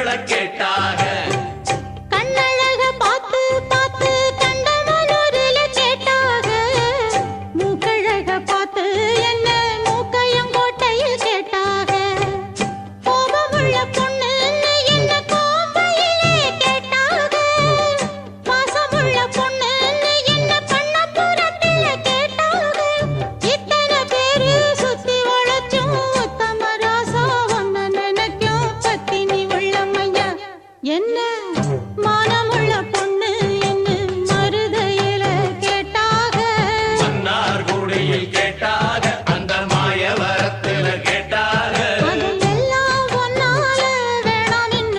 கேட்டாக கண்ணழக பார்த்து பார்த்து கண்டமனூரில கேட்டாக மூக்கழக பார்த்து என்ன மூக்கையங்கோட்டையில் கேட்டாக கோபமுள்ள பொண்ணு என்ன கோம்பையிலே கேட்டாக பாசமுள்ள பொண்ணு என்ன பண்ணப்புறத்தில கேட்டாக இத்தனை பேரு சுத்தி வளைச்சும் உத்தம ராசா ஒன்ன நினைக்கும் பத்தினி உள்ளமையா என்ன மானமுள்ள